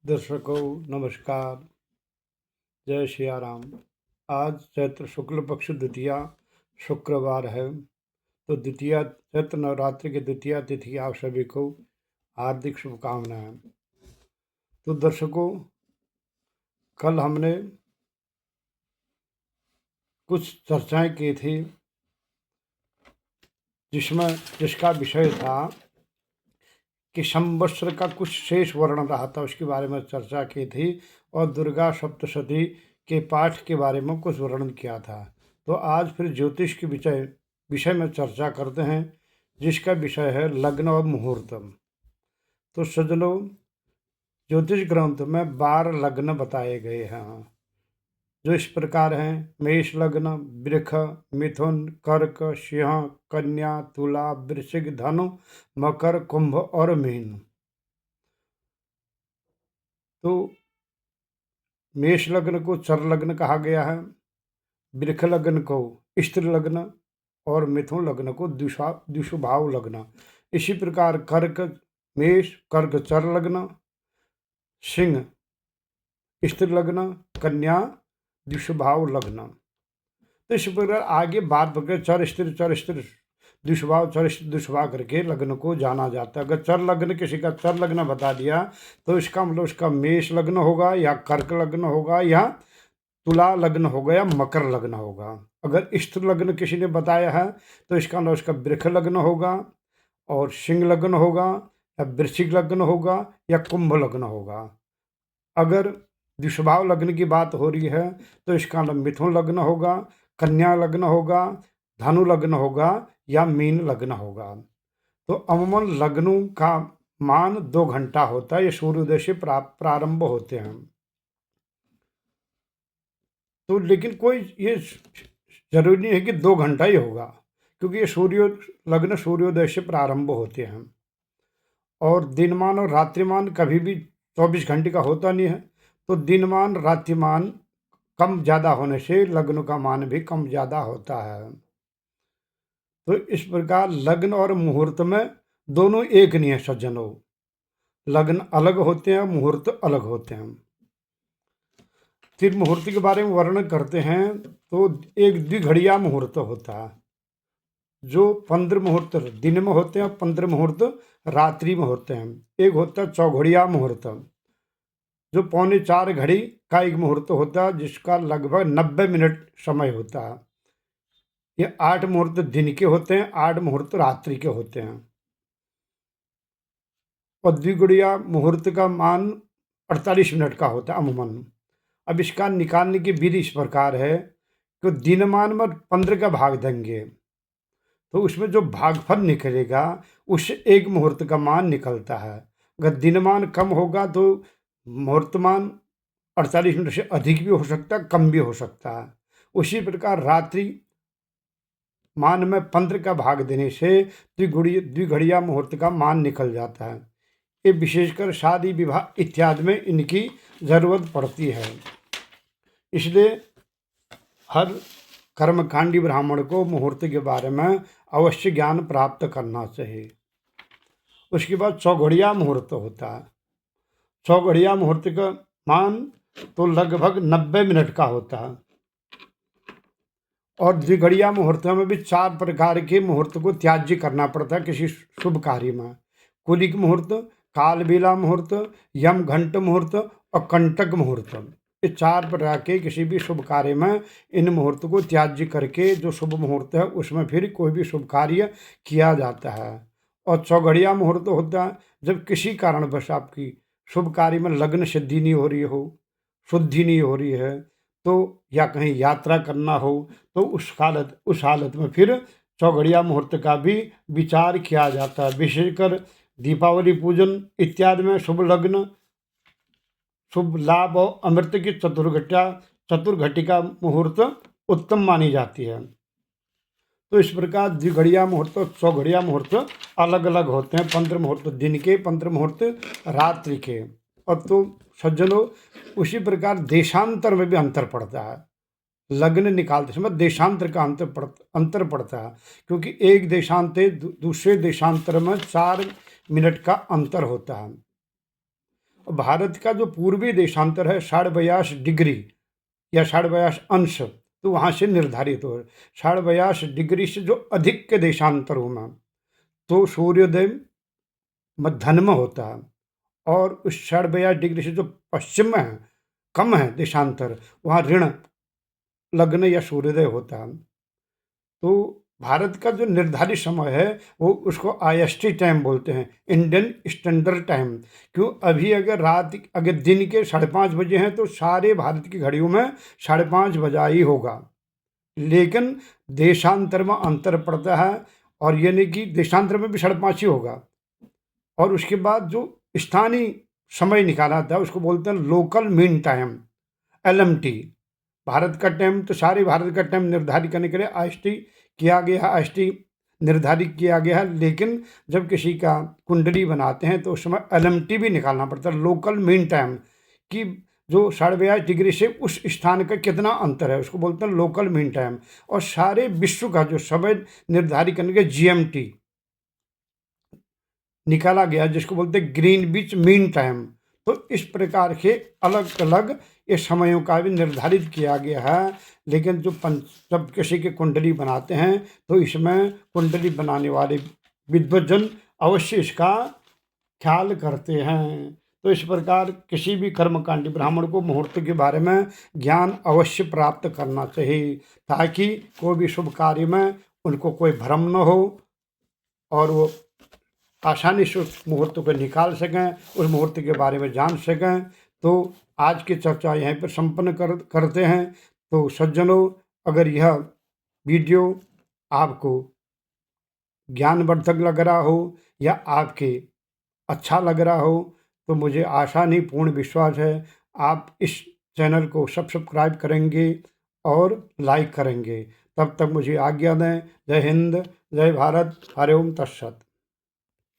दर्शकों नमस्कार। जय सिया राम। आज चैत्र शुक्ल पक्ष द्वितीया शुक्रवार है। तो द्वितीया चैत्र नवरात्रि की द्वितीया तिथि आप सभी को हार्दिक शुभकामनाएं। तो दर्शकों, कल हमने कुछ चर्चाएं की थी जिसका विषय था कि संवत्सर का कुछ शेष वर्णन रहा था, उसके बारे में चर्चा की थी और दुर्गा सप्तशती के पाठ के बारे में कुछ वर्णन किया था। तो आज फिर ज्योतिष के विषय में चर्चा करते हैं, जिसका विषय है लग्न और मुहूर्तम। तो सज्जनों, ज्योतिष ग्रंथ में 12 लग्न बताए गए हैं, जो इस प्रकार हैं: मेष लग्न, वृष, मिथुन, कर्क, सिंह, कन्या, तुला, वृश्चिक, धनु, मकर, कुंभ और मीन। तो मेष लग्न को चर लग्न कहा गया है, वृष लग्न को स्त्री लग्न और मिथुन लग्न को द्विषुभाव लग्न। इसी प्रकार कर्क, मेष, कर्क चर लग्न, सिंह स्त्री लग्न, कन्या द्विषुभाव लग्न। तो इस प्रकार आगे बात करके चर स्त्री द्विषुभाव चर स्त्री द्विषुभाव करके लग्न को जाना जाता है। अगर चर लग्न किसी का चर लग्न बता दिया तो इसका मतलब उसका मेष लग्न होगा या कर्क लग्न होगा या तुला लग्न होगा या मकर लग्न होगा। अगर स्त्री लग्न किसी ने बताया है तो इसका मतलब उसका वृष लग्न होगा और सिंह लग्न होगा या वृश्चिक लग्न होगा या कुंभ लग्न होगा। अगर द्विस्वभाव लग्न की बात हो रही है तो इसका मतलब मिथुन लग्न होगा, कन्या लग्न होगा, धनु लग्न होगा या मीन लग्न होगा। तो अमूमन लग्नों का मान 2 घंटा होता है, ये सूर्योदय से प्रारंभ होते हैं। तो लेकिन कोई ये जरूरी नहीं है कि 2 घंटा ही होगा, क्योंकि ये लग्न सूर्योदय से प्रारंभ होते हैं और दिनमान और रात्रिमान कभी भी 24 घंटे का होता नहीं है। तो दिनमान रात्रिमान कम ज़्यादा होने से लग्न का मान भी कम ज़्यादा होता है। तो इस प्रकार लग्न और मुहूर्त में दोनों एक नहीं है सज्जनों, लग्न अलग होते हैं, मुहूर्त अलग होते हैं। फिर मुहूर्त के बारे में वर्णन करते हैं तो एक द्विघड़िया मुहूर्त होता है, जो 15 मुहूर्त दिन में होते हैं, 15 मुहूर्त रात्रि में होते हैं। एक होता है चौघड़िया मुहूर्त, जो 3:45 घड़ी का एक मुहूर्त होता है, जिसका लगभग 90 मिनट समय होता है। ये 8 मुहूर्त दिन के होते हैं, 8 मुहूर्त रात्रि के होते हैं। और द्विगुड़िया मुहूर्त का मान 48 मिनट का होता है अमूमन। अब इसका निकालने की विधि इस प्रकार है कि दिनमान में 15 का भाग देंगे तो उसमें जो भागफल निकलेगा उससे एक मुहूर्त का मान निकलता है। अगर दिनमान कम होगा तो मुहूर्तमान 48 मिनट से अधिक भी हो सकता है, कम भी हो सकता है। उसी प्रकार रात्रि मान में 15 का भाग देने से द्विघड़िया मुहूर्त का मान निकल जाता है। ये विशेषकर शादी विवाह इत्यादि में इनकी ज़रूरत पड़ती है। इसलिए हर कर्मकांडी ब्राह्मण को मुहूर्त के बारे में अवश्य ज्ञान प्राप्त करना चाहिए। उसके बाद चौघड़िया मुहूर्त होता है। चौघड़िया मुहूर्त का मान तो लगभग 90 मिनट का होता है। और द्विघड़िया मुहूर्तों में भी 4 प्रकार के मुहूर्त को त्याज्य करना पड़ता है किसी शुभ कार्य में: कुलिक मुहूर्त, कालबेला मुहूर्त, यम घंट मुहूर्त और कंटक मुहूर्त। ये 4 प्रकार के किसी भी शुभ कार्य में इन मुहूर्त को त्याज्य करके जो शुभ मुहूर्त है उसमें फिर कोई भी शुभ कार्य किया जाता है। और चौघड़िया मुहूर्त होता है जब किसी कारणवश आपकी शुभ कार्य में लग्न सिद्धि नहीं हो रही हो, शुद्धि नहीं हो रही है, तो या कहीं यात्रा करना हो तो उस हालत में फिर चौघड़िया मुहूर्त का भी विचार किया जाता है। विशेषकर दीपावली पूजन इत्यादि में शुभ लग्न, शुभ लाभ और अमृत की चतुर्घटिका मुहूर्त उत्तम मानी जाती है। तो इस प्रकार द्विघड़िया मुहूर्त और चौघड़िया मुहूर्त अलग अलग होते हैं, 15 मुहूर्त दिन के, 15 मुहूर्त रात्रि के। और तो सज्जनों, उसी प्रकार देशांतर में भी अंतर पड़ता है। लग्न निकालते समय देशांतर का अंतर पड़ता है, क्योंकि एक देशांतर दूसरे देशांतर में 4 मिनट का अंतर होता है। भारत का जो पूर्वी देशांतर है 62.5 डिग्री या 62.5 अंश, तो वहाँ से निर्धारित हो। 62.5 डिग्री से जो अधिक के देशांतर हो में, तो सूर्योदय मध्यान्ह में होता है। और उस 62.5 डिग्री से जो पश्चिम में है, कम है देशांतर, वहाँ ऋण लग्न या सूर्योदय होता है। तो भारत का जो निर्धारित समय है वो उसको आईएसटी टाइम बोलते हैं, इंडियन स्टैंडर्ड टाइम। क्यों? अभी अगर दिन के 5:30 बजे हैं तो सारे भारत की घड़ियों में 5:30 बजा ही होगा, लेकिन देशांतर में अंतर पड़ता है। और ये नहीं कि देशांतर में भी 5:30 ही होगा। और उसके बाद जो स्थानीय समय निकाला था उसको बोलते हैं local mean time, LMT. Bharat का टाइम तो सारे भारत का टाइम निर्धारित करने के लिए आईएसटी किया गया, आईएसटी निर्धारित किया गया है। लेकिन जब किसी का कुंडली बनाते हैं तो उस समय एलएमटी भी निकालना पड़ता है, लोकल मीन टाइम, कि जो 62.5 डिग्री से उस स्थान का कितना अंतर है, उसको बोलते हैं लोकल मीन टाइम। और सारे विश्व का जो समय निर्धारित करने के जीएमटी निकाला गया, जिसको बोलते हैं ग्रीनविच मीन टाइम। तो इस प्रकार के अलग अलग ये समयों का भी निर्धारित किया गया है। लेकिन जब किसी की कुंडली बनाते हैं तो इसमें कुंडली बनाने वाले विद्वज्जन अवश्य इसका ख्याल करते हैं। तो इस प्रकार किसी भी कर्मकांडी ब्राह्मण को मुहूर्त के बारे में ज्ञान अवश्य प्राप्त करना चाहिए, ताकि कोई भी शुभ कार्य में उनको कोई भ्रम न हो और वो आसानी से उस मुहूर्त को निकाल सकें, उस मुहूर्त के बारे में जान सकें। तो आज की चर्चा यहीं पर संपन्न करते हैं। तो सज्जनों, अगर यह वीडियो आपको ज्ञानवर्धक लग रहा हो या आपके अच्छा लग रहा हो, तो मुझे आशा नहीं पूर्ण विश्वास है आप इस चैनल को सब्सक्राइब करेंगे और लाइक करेंगे। तब तक मुझे आज्ञा दें। जय हिंद, जय भारत, हरि ओम तत्सत।